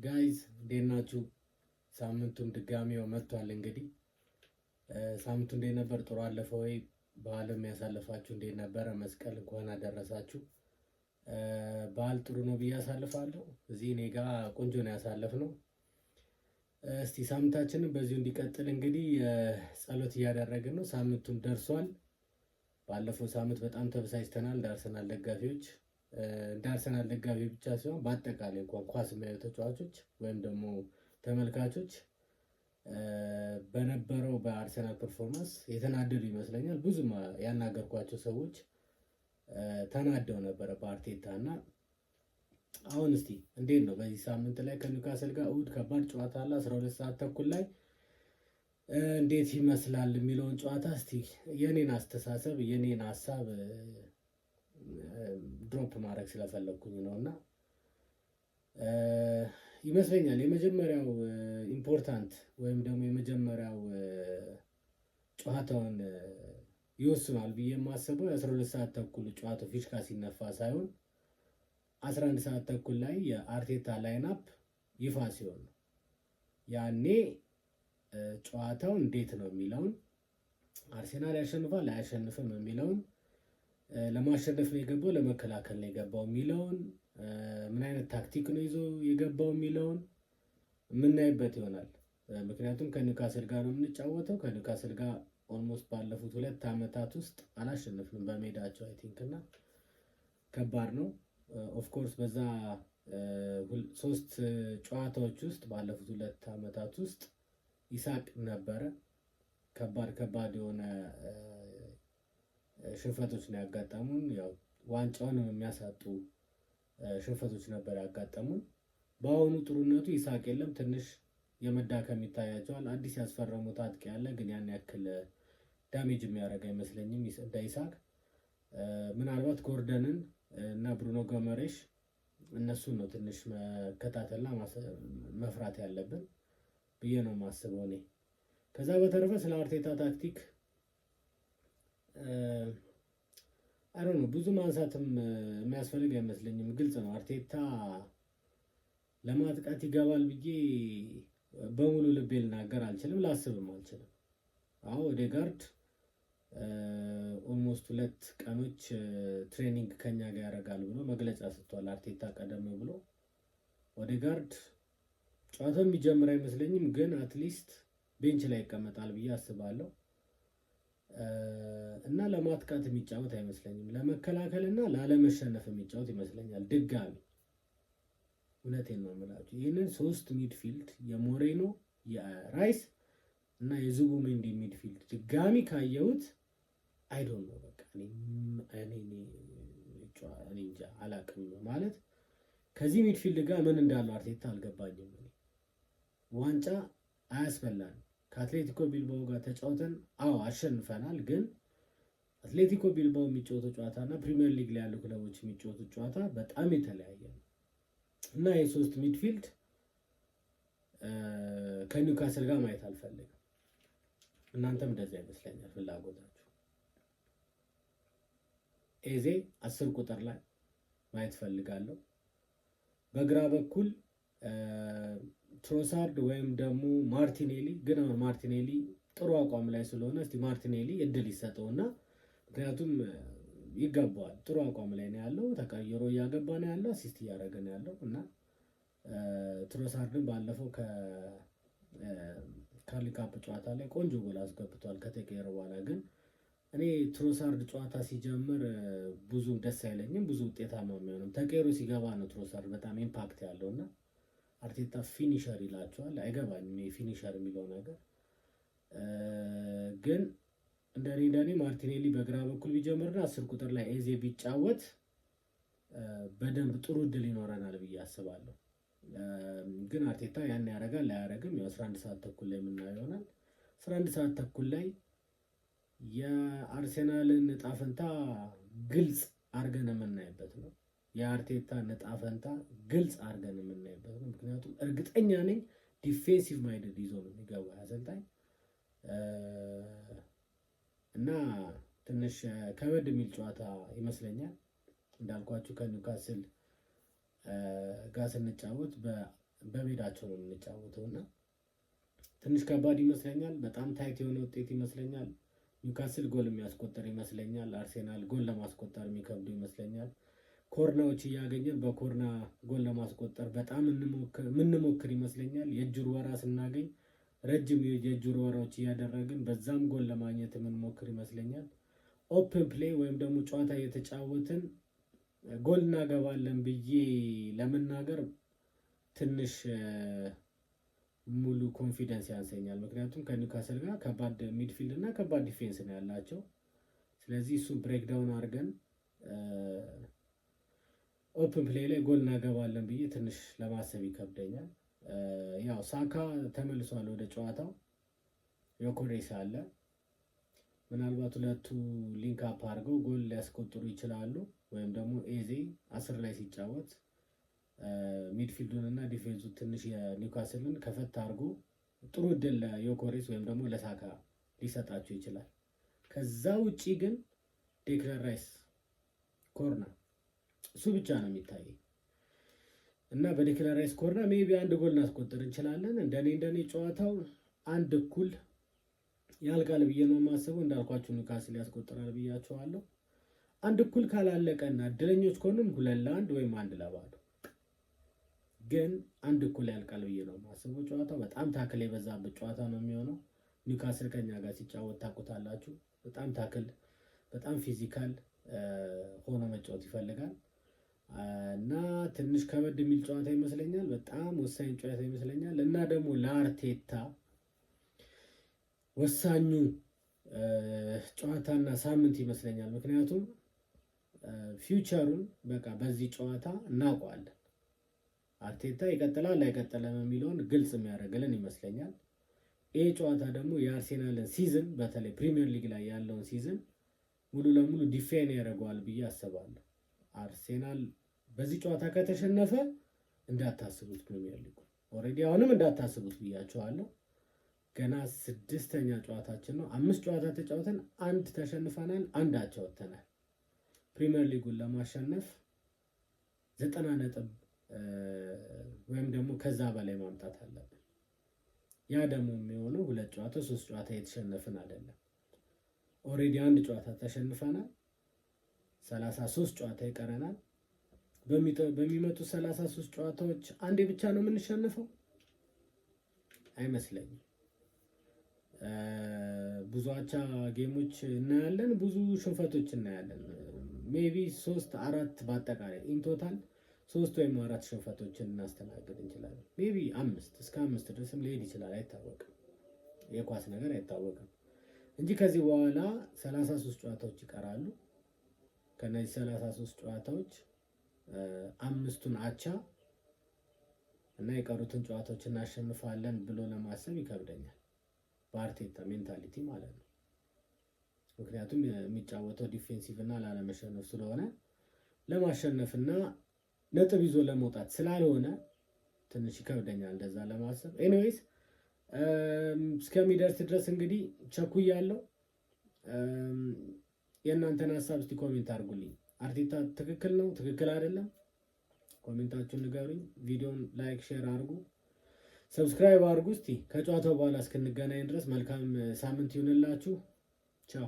ጋይዝ እንዴት ናችሁ? ሳምንቱም ድጋሚው መጥቷል። እንግዲህ ሳምንቱ እንዴት ነበር? ጥሩ አለፈ ወይ? በዓለም ያሳለፋችሁ እንዴት ነበረ? መስቀል እንኳን አደረሳችሁ። በዓል ጥሩ ነው ብዬ አሳልፋለሁ። እዚህ እኔ ጋር ቆንጆ ነው ያሳለፍነው። እስቲ ሳምንታችንን በዚሁ እንዲቀጥል እንግዲህ ጸሎት እያደረግን ነው። ሳምንቱም ደርሷል። ባለፈው ሳምንት በጣም ተበሳጭተናል እንደ አርሰናል ደጋፊዎች። እንደ አርሰናል ደጋፊ ብቻ ሳይሆን በአጠቃላይ እንኳን ኳስ የሚያዩ ተጫዋቾች ወይም ደግሞ ተመልካቾች በነበረው በአርሰናል ፐርፎርማንስ የተናደዱ ይመስለኛል። ብዙም ያናገርኳቸው ሰዎች ተናደው ነበረ በአርቴታ እና አሁን እስቲ እንዴት ነው በዚህ ሳምንት ላይ ከኒውካስል ጋር እሑድ ከባድ ጨዋታ አለ 12 ሰዓት ተኩል ላይ እንዴት ይመስላል የሚለውን ጨዋታ እስቲ የኔን አስተሳሰብ የኔን ሀሳብ ድሮፕ ማድረግ ስለፈለኩኝ ነውና ይመስለኛል የመጀመሪያው ኢምፖርታንት ወይም ደግሞ የመጀመሪያው ጨዋታውን ይወስናል ብዬ የማስበው የ12 ሰዓት ተኩል ጨዋታው ፊሽካ ሲነፋ ሳይሆን 11 ሰዓት ተኩል ላይ የአርቴታ ላይንአፕ ይፋ ሲሆን ነው። ያኔ ጨዋታው እንዴት ነው የሚለውን አርሴናል ያሸንፋል አያሸንፍም የሚለውን ለማሸነፍ ነው የገባው ለመከላከል ነው የገባው የሚለውን ምን አይነት ታክቲክ ነው ይዞ የገባው የሚለውን የምናይበት ይሆናል። ምክንያቱም ከኒውካስል ጋር ነው የምንጫወተው። ከኒውካስል ጋር ኦልሞስት ባለፉት 2 ዓመታት ውስጥ አላሸነፍንም በሜዳቸው አይ ቲንክ እና ከባድ ነው። ኦፍኮርስ በዛ 3 ጨዋታዎች ውስጥ ባለፉት 2 ዓመታት ውስጥ ኢሳቅ ነበረ። ከባድ የሆነ ሽንፈቶች ነው ያጋጠሙን። ያው ዋንጫውን የሚያሳጡ ሽንፈቶች ነበር ያጋጠሙን። በአሁኑ ጥሩነቱ ኢሳቅ የለም፣ ትንሽ የመዳከም ይታያቸዋል። አዲስ ያስፈረሙት አጥቂ ያለ ግን ያን ያክል ዳሜጅ የሚያደርግ አይመስለኝም እንደ ኢሳቅ። ምናልባት ጎርደንን እና ብሩኖ ገመሬሽ እነሱን ነው ትንሽ መከታተልና መፍራት ያለብን ብዬ ነው የማስበው እኔ። ከዛ በተረፈ ስለ አርቴታ ታክቲክ ነው ብዙ ማንሳትም የሚያስፈልግ አይመስለኝም። ግልጽ ነው አርቴታ ለማጥቃት ይገባል ብዬ በሙሉ ልቤ ልናገር አልችልም፣ ላስብም አልችልም። አዎ ኦዴጋርድ ኦልሞስት 2 ቀኖች ትሬኒንግ ከኛ ጋር ያደርጋል ብሎ መግለጫ ሰጥቷል አርቴታ ቀደም ብሎ። ኦዴጋርድ ጨዋታው የሚጀምር አይመስለኝም፣ ግን አትሊስት ቤንች ላይ ይቀመጣል ብዬ አስባለሁ እና ለማጥቃት የሚጫወት አይመስለኝም። ለመከላከል እና ላለመሸነፍ የሚጫወት ይመስለኛል ድጋሚ። እውነቴን ነው የምላችሁ። ይህንን 3 ሚድፊልድ የሞሬኖ የራይስ እና የዙቢሜንዲ ሚድፊልድ ድጋሚ ካየሁት አይዶን ነው በቃ እኔ እንጃ አላቅም ማለት ከዚህ ሚድፊልድ ጋር ምን እንዳለው አርቴታ አልገባኝም። ዋንጫ አያስበላን። ከአትሌቲኮ ቢልባኦ ጋር ተጫውተን አሸንፈናል፣ ግን አትሌቲኮ ቢልባኦ የሚጫወተው ጨዋታ እና ፕሪሚየር ሊግ ላይ ያሉ ክለቦች የሚጫወቱት ጨዋታ በጣም የተለያየ ነው እና የ3 ሚድፊልድ ከኒውካስል ጋር ማየት አልፈልግም። እናንተም እንደዚያ ይመስለኛል ፍላጎታችሁ። ኤዜ 10 ቁጥር ላይ ማየት ፈልጋለሁ። በግራ በኩል ትሮሳርድ ወይም ደግሞ ማርቲኔሊ፣ ግን አሁን ማርቲኔሊ ጥሩ አቋም ላይ ስለሆነ እስቲ ማርቲኔሊ እድል ይሰጠውና ምክንያቱም ይገባዋል። ጥሩ አቋም ላይ ነው ያለው፣ ተቀይሮ እያገባ ነው ያለው፣ አሲስት እያደረገ ነው ያለው እና ትሮሳርድን ባለፈው ከካሊካፕ ጨዋታ ላይ ቆንጆ ጎል አስገብቷል ከተቀየረ በኋላ። ግን እኔ ትሮሳርድ ጨዋታ ሲጀምር ብዙ ደስ አይለኝም፣ ብዙ ውጤታማ የሚሆንም ተቀይሮ ሲገባ ነው ትሮሳርድ በጣም ኢምፓክት ያለውና አርቴታ ፊኒሸር ይላቸዋል። አይገባኝም የፊኒሸር የሚለው ነገር። ግን እንደኔ ማርቲኔሊ በግራ በኩል ቢጀምርና 10 ቁጥር ላይ ኤዜ ቢጫወት በደንብ ጥሩ እድል ይኖረናል ብዬ አስባለሁ። ግን አርቴታ ያን ያደርጋል አያደርግም፣ ያው 11 ሰዓት ተኩል ላይ የምናየው ይሆናል። 11 ሰዓት ተኩል ላይ የአርሴናልን ዕጣ ፈንታ ግልጽ አድርገን የምናይበት ነው። የአርቴታ ዕጣ ፈንታ ግልጽ አድርገን የምናይበት ነው። ምክንያቱም እርግጠኛ ነኝ ዲፌንሲቭ ማይንድ ይዞ ነው የሚገባው አሰልጣኝ እና ትንሽ ከበድ የሚል ጨዋታ ይመስለኛል። እንዳልኳችሁ ከኒውካስል ጋር ስንጫወት በሜዳቸው ነው የምንጫወተው እና ትንሽ ከባድ ይመስለኛል። በጣም ታይት የሆነ ውጤት ይመስለኛል። ኒውካስል ጎል የሚያስቆጠር ይመስለኛል። አርሴናል ጎል ለማስቆጠር የሚከብዱ ይመስለኛል። ኮርናዎች እያገኘን በኮርና ጎል ለማስቆጠር በጣም የምንሞክር ይመስለኛል። የእጅ ውርወራ ስናገኝ ረጅም የእጅ ውርወራዎች እያደረግን በዛም ጎል ለማግኘት የምንሞክር ይመስለኛል። ኦፕን ፕሌይ ወይም ደግሞ ጨዋታ እየተጫወትን ጎል እናገባለን ብዬ ለመናገር ትንሽ ሙሉ ኮንፊደንስ ያንሰኛል። ምክንያቱም ከኒውካስል ጋር ከባድ ሚድፊልድ እና ከባድ ዲፌንስ ነው ያላቸው። ስለዚህ እሱን ብሬክዳውን አድርገን ኦፕን ፕሌይ ላይ ጎል እናገባለን ብዬ ትንሽ ለማሰብ ይከብደኛል። ያው ሳካ ተመልሷል ወደ ጨዋታው፣ ዮኬሬስ አለ። ምናልባት ሁለቱ ሊንክ አፕ አድርገው ጎል ሊያስቆጥሩ ይችላሉ። ወይም ደግሞ ኤዜ 10 ላይ ሲጫወት ሚድፊልዱን እና ዲፌንሱ ትንሽ የኒውካስልን ከፈት አድርጎ ጥሩ እድል ለዮኬሬስ ወይም ደግሞ ለሳካ ሊሰጣቸው ይችላል። ከዛ ውጪ ግን ዴክላን ራይስ ኮርና እሱ ብቻ ነው የሚታየኝ እና በዴክላን ራይስ ኮርና ሜቢ አንድ ጎል እናስቆጥር እንችላለን። እንደኔ ጨዋታው አንድ እኩል ያልቃል ብዬ ነው የማስበው። እንዳልኳችሁ ኒውካስል ያስቆጥራል ብያቸዋለሁ። አንድ እኩል ካላለቀና እድለኞች ከሆንም 2-1 ወይም 1-0፣ ግን አንድ እኩል ያልቃል ብዬ ነው የማስበው። ጨዋታው በጣም ታክል የበዛበት ጨዋታ ነው የሚሆነው። ኒውካስል ከኛ ጋር ሲጫወት ታውቁታላችሁ። በጣም ታክል፣ በጣም ፊዚካል ሆኖ መጫወት ይፈልጋል እና ትንሽ ከበድ የሚል ጨዋታ ይመስለኛል። በጣም ወሳኝ ጨዋታ ይመስለኛል እና ደግሞ ለአርቴታ ወሳኙ ጨዋታና ሳምንት ይመስለኛል። ምክንያቱም ፊውቸሩን በቃ በዚህ ጨዋታ እናውቀዋለን። አርቴታ ይቀጥላል አይቀጥልም የሚለውን ግልጽ የሚያደርግልን ይመስለኛል። ይህ ጨዋታ ደግሞ የአርሴናልን ሲዝን በተለይ ፕሪሚየር ሊግ ላይ ያለውን ሲዝን ሙሉ ለሙሉ ዲፌን ያደርገዋል ብዬ አስባለሁ። አርሴናል በዚህ ጨዋታ ከተሸነፈ እንዳታስቡት ፕሪሚየር ሊግ ኦልሬዲ አሁንም እንዳታስቡት ብያቸዋለሁ። ገና 6ኛ ጨዋታችን ነው። 5 ጨዋታ ተጫውተን 1 ተሸንፈናል፣ 1 አቻ ወጥተናል። ፕሪሚየር ሊጉን ለማሸነፍ 90 ነጥብ ወይም ደግሞ ከዛ በላይ ማምጣት አለብን። ያ ደግሞ የሚሆነው 2 ጨዋታ 3 ጨዋታ የተሸነፍን አይደለም። ኦልሬዲ 1 ጨዋታ ተሸንፈናል። 33 ጨዋታ ይቀረናል። በሚመጡ 33 ጨዋታዎች አንዴ ብቻ ነው የምንሸንፈው አይመስለኝም። ብዙ አቻ ጌሞች እናያለን፣ ብዙ ሽንፈቶች እናያለን። ሜቢ 3-4 በአጠቃላይ ኢንቶታል 3 ወይም 4 ሽንፈቶችን እናስተናግድ እንችላለን። ሜቢ 5 እስከ 5 ድረስም ሊሄድ ይችላል፣ አይታወቅም። የኳስ ነገር አይታወቅም እንጂ ከዚህ በኋላ 33 ጨዋታዎች ይቀራሉ። ከነዚህ 33 ጨዋታዎች 5ቱን አቻ እና የቀሩትን ጨዋታዎች እናሸንፋለን ብሎ ለማሰብ ይከብደኛል፣ በአርቴታ ሜንታሊቲ ማለት ነው። ምክንያቱም የሚጫወተው ዲፌንሲቭ እና ላለመሸነፍ ስለሆነ ለማሸነፍና ነጥብ ይዞ ለመውጣት ስላልሆነ ትንሽ ይከብደኛል እንደዛ ለማሰብ። ኤኒዌይስ እስከሚደርስ ድረስ እንግዲህ ቸኩያለሁ። የእናንተን ሀሳብ እስቲ ኮሜንት አድርጉልኝ። አርቴታ ትክክል ነው ትክክል አይደለም? ኮሜንታችሁን ንገሩኝ። ቪዲዮን ላይክ ሼር አድርጉ፣ ሰብስክራይብ አድርጉ። እስቲ ከጨዋታው በኋላ እስክንገናኝ ድረስ መልካም ሳምንት ይሁንላችሁ። ቻው